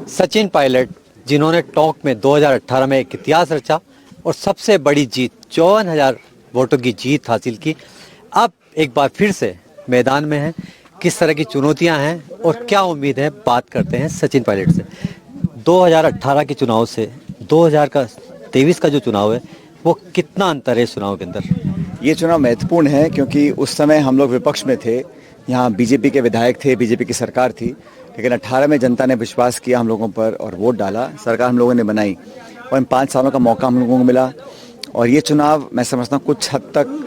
सचिन पायलट, जिन्होंने टोंक में 2018 में एक इतिहास रचा और सबसे बड़ी जीत 54,000 वोटों की जीत हासिल की, अब एक बार फिर से मैदान में हैं। किस तरह की चुनौतियां हैं और क्या उम्मीद है, बात करते हैं सचिन पायलट से। 2018 के चुनाव से 2023 का जो चुनाव है, वो कितना अंतर है इस चुनाव के अंदर? ये चुनाव महत्वपूर्ण है क्योंकि उस समय हम लोग विपक्ष में थे। यहाँ बीजेपी के विधायक थे, बीजेपी की सरकार थी, लेकिन 18 में जनता ने विश्वास किया हम लोगों पर और वोट डाला। सरकार हम लोगों ने बनाई और इन 5 सालों का मौका हम लोगों को मिला। और ये चुनाव मैं समझता हूँ कुछ हद तक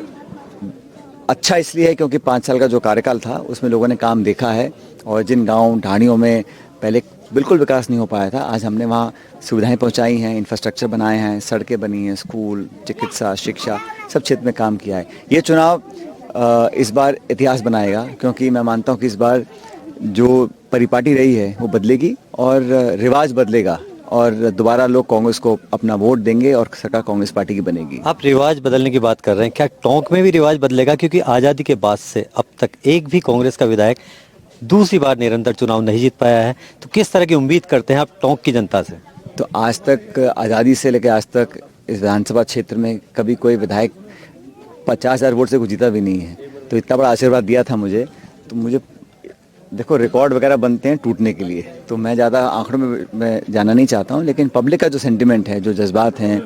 अच्छा इसलिए है क्योंकि 5 साल का जो कार्यकाल था उसमें लोगों ने काम देखा है। और जिन गाँव ढाणियों में पहले बिल्कुल विकास नहीं हो पाया था, आज हमने वहाँ सुविधाएं पहुँचाई हैं, इंफ्रास्ट्रक्चर बनाए हैं, सड़कें बनी हैं, स्कूल, चिकित्सा, शिक्षा, सब क्षेत्र में काम किया है। ये चुनाव इस बार इतिहास बनाएगा क्योंकि मैं मानता हूँ कि इस बार जो परिपाटी रही है वो बदलेगी और रिवाज बदलेगा और दोबारा लोग कांग्रेस को अपना वोट देंगे और सरकार कांग्रेस पार्टी की बनेगी। आप रिवाज बदलने की बात कर रहे हैं, क्या टोंक में भी रिवाज बदलेगा? क्योंकि आज़ादी के बाद से अब तक एक भी कांग्रेस का विधायक दूसरी बार निरंतर चुनाव नहीं जीत पाया है, तो किस तरह की उम्मीद करते हैं आप टोंक की जनता से? तो आज तक आज़ादी से लेकर आज तक इस विधानसभा क्षेत्र में कभी कोई विधायक 50,000 वोट से कुछ जीता भी नहीं है। तो इतना बड़ा आशीर्वाद दिया था मुझे, तो मुझे देखो रिकॉर्ड वगैरह बनते हैं टूटने के लिए, तो मैं ज़्यादा आंकड़ों में मैं जाना नहीं चाहता हूँ। लेकिन पब्लिक का जो सेंटिमेंट है, जो जज्बात हैं,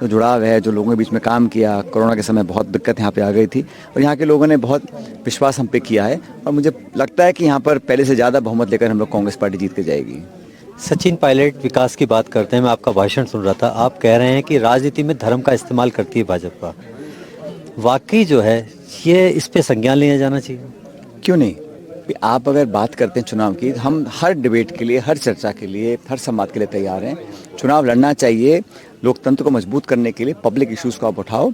जो जुड़ाव है, जो लोगों के बीच में काम किया, कोरोना के समय बहुत दिक्कत यहाँ पे आ गई थी और यहाँ के लोगों ने बहुत विश्वास हम पे किया है और मुझे लगता है कि यहाँ पर पहले से ज़्यादा बहुमत लेकर हम लोग कांग्रेस पार्टी जीत के जाएगी। सचिन पायलट, विकास की बात करते हैं। मैं आपका भाषण सुन रहा था, आप कह रहे हैं कि राजनीति में धर्म का इस्तेमाल करती है भाजपा। वाकई जो है ये इस पे संज्ञान लिया जाना चाहिए। क्यों नहीं? आप अगर बात करते हैं चुनाव की, हम हर डिबेट के लिए, हर चर्चा के लिए, हर संवाद के लिए तैयार हैं। चुनाव लड़ना चाहिए, लोकतंत्र को मजबूत करने के लिए पब्लिक इश्यूज को आप उठाओ,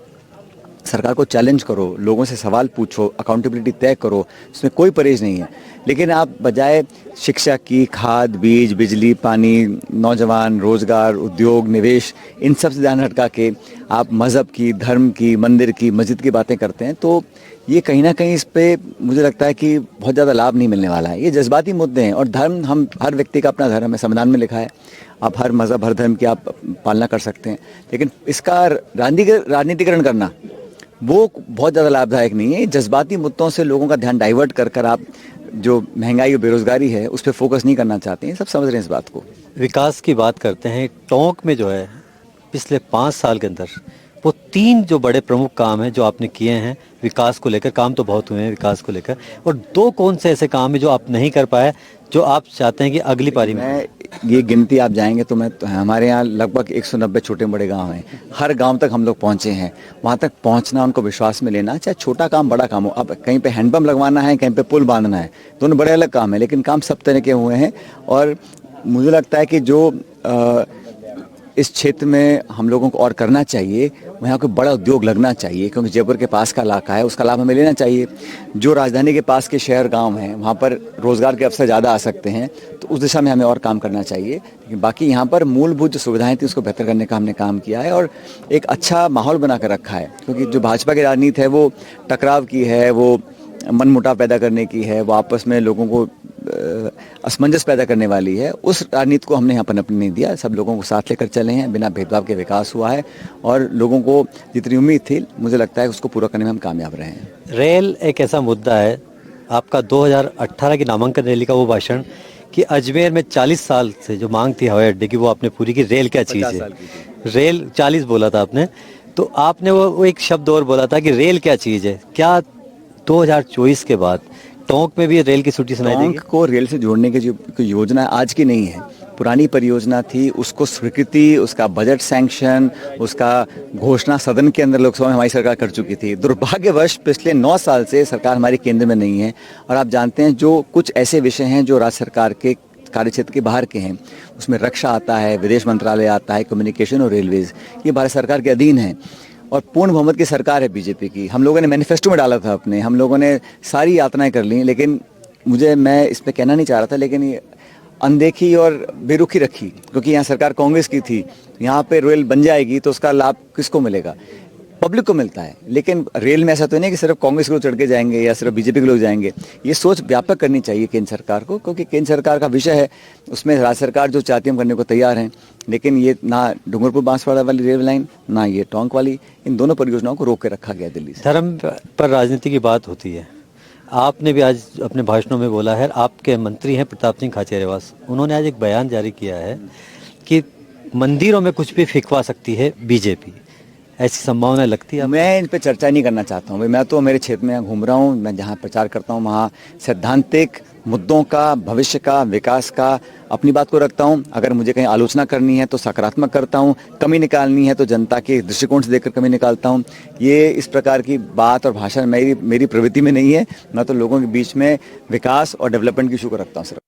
सरकार को चैलेंज करो, लोगों से सवाल पूछो, अकाउंटेबिलिटी तय करो, इसमें कोई परहेज नहीं है। लेकिन आप बजाय शिक्षा की, खाद, बीज, बिजली, पानी, नौजवान, रोजगार, उद्योग, निवेश, इन सब से ध्यान हटका के आप मज़हब की, धर्म की, मंदिर की, मस्जिद की बातें करते हैं, तो ये कहीं ना कहीं इस पे मुझे लगता है कि बहुत ज़्यादा लाभ नहीं मिलने वाला है। ये जज्बाती मुद्दे हैं और धर्म, हम हर व्यक्ति का अपना धर्म है, संविधान में लिखा है, आप हर मज़हब, हर धर्म की आप पालना कर सकते हैं। लेकिन इसका राजनीतिकरण करना वो बहुत ज़्यादा लाभदायक नहीं है। जज्बाती मुद्दों से लोगों का ध्यान डाइवर्ट कर आप जो महंगाई और बेरोजगारी है उस पर फोकस नहीं करना चाहते हैं। सब समझ रहे हैं इस बात को। विकास की बात करते हैं, टोंक में जो है पिछले 5 साल के अंदर वो 3 जो बड़े प्रमुख काम हैं जो आपने किए हैं विकास को लेकर, काम तो बहुत हुए हैं विकास को लेकर, और 2 कौन से ऐसे काम है जो आप नहीं कर पाए, जो आप चाहते हैं कि अगली पारी में? ये गिनती आप जाएंगे तो हमारे यहाँ लगभग 190 छोटे बड़े गांव हैं। हर गांव तक हम लोग पहुंचे हैं। वहां तक पहुंचना, उनको विश्वास में लेना, चाहे छोटा काम बड़ा काम हो। अब कहीं पे हैंडपंप लगवाना है, कहीं पे पुल बांधना है, दोनों बड़े अलग काम है, लेकिन काम सब तरह के हुए हैं। और मुझे लगता है कि जो इस क्षेत्र में हम लोगों को और करना चाहिए, वहाँ कोई बड़ा उद्योग लगना चाहिए क्योंकि जयपुर के पास का इलाका है, उसका लाभ हमें लेना चाहिए। जो राजधानी के पास के शहर गांव हैं वहाँ पर रोज़गार के अवसर ज़्यादा आ सकते हैं, तो उस दिशा में हमें और काम करना चाहिए। लेकिन बाकी यहाँ पर मूलभूत जो सुविधाएं थी उसको बेहतर करने का हमने काम किया है और एक अच्छा माहौल बना कर रखा है। क्योंकि जो भाजपा की राजनीति है वो टकराव की है, वो मनमुटाव पैदा करने की है, वो आपस में लोगों को असमंजस पैदा करने वाली है। उस राजनीति को हमने यहाँ पर नपने नहीं दिया। सब लोगों को साथ लेकर चले हैं, बिना भेदभाव के विकास हुआ है और लोगों को जितनी उम्मीद थी, मुझे लगता है उसको पूरा करने में हम कामयाब रहे हैं। रेल एक ऐसा मुद्दा है, आपका 2018 की नामांकन रैली का वो भाषण कि अजमेर में 40 साल से जो मांग थी हवाई अड्डे की वो आपने पूरी की। रेल क्या चीज़ है? रेल 40 बोला था आपने, तो आपने वो एक शब्द और बोला था कि रेल क्या चीज़ है। क्या 2024 के बाद टोंक में भी रेल की सूटी सुनाई देगी? टोंक को रेल से जोड़ने की जो योजना आज की नहीं है, पुरानी परियोजना थी। उसको स्वीकृति, उसका बजट सैंक्शन, उसका घोषणा सदन के अंदर लोकसभा में हमारी सरकार कर चुकी थी। दुर्भाग्यवश पिछले 9 साल से सरकार हमारे केंद्र में नहीं है और आप जानते हैं जो कुछ ऐसे विषय हैं जो राज्य सरकार के कार्यक्षेत्र के बाहर के हैं, उसमें रक्षा आता है, विदेश मंत्रालय आता है, कम्युनिकेशन और रेलवेज, ये भारत सरकार के अधीन है और पूर्ण बहुमत की सरकार है बीजेपी की। हम लोगों ने मैनिफेस्टो में डाला था अपने, हम लोगों ने सारी यातनाएं कर ली, लेकिन मैं इस पर कहना नहीं चाह रहा था, लेकिन ये अनदेखी और बेरुखी रखी क्योंकि यहाँ सरकार कांग्रेस की थी। यहाँ पे रेल बन जाएगी तो उसका लाभ किसको मिलेगा? पब्लिक को मिलता है। लेकिन रेल में ऐसा तो नहीं कि सिर्फ कांग्रेस के लोग चढ़ के जाएंगे या सिर्फ बीजेपी के लोग जाएंगे। ये सोच व्यापक करनी चाहिए केंद्र सरकार को, क्योंकि केंद्र सरकार का विषय है, उसमें राज्य सरकार जो चाहती है हम करने को तैयार हैं। लेकिन ये ना डूंगरपुर बांसवाड़ा वाली रेल लाइन, ना ये टोंक वाली, इन दोनों परियोजनाओं को रोक के रखा गया दिल्ली से। धर्म पर राजनीति की बात होती है। आपने भी आज अपने भाषणों में बोला है, आपके मंत्री हैं प्रताप सिंह खाचरियावास, उन्होंने आज एक बयान जारी किया है कि मंदिरों में कुछ भी फिकवा सकती है बीजेपी। ऐसी संभावना लगती है? मैं इन पे चर्चा नहीं करना चाहता हूँ भाई। मैं तो मेरे क्षेत्र में घूम रहा हूँ, मैं जहाँ प्रचार करता हूँ वहाँ सैद्धांतिक मुद्दों का, भविष्य का, विकास का अपनी बात को रखता हूँ। अगर मुझे कहीं आलोचना करनी है तो सकारात्मक करता हूँ, कमी निकालनी है तो जनता के दृष्टिकोण से देखकर कमी निकालता हूँ। ये इस प्रकार की बात और भाषण मेरी प्रवृत्ति में नहीं है। मैं तो लोगों के बीच में विकास और डेवलपमेंट की इशू को रखता हूँ सिर्फ।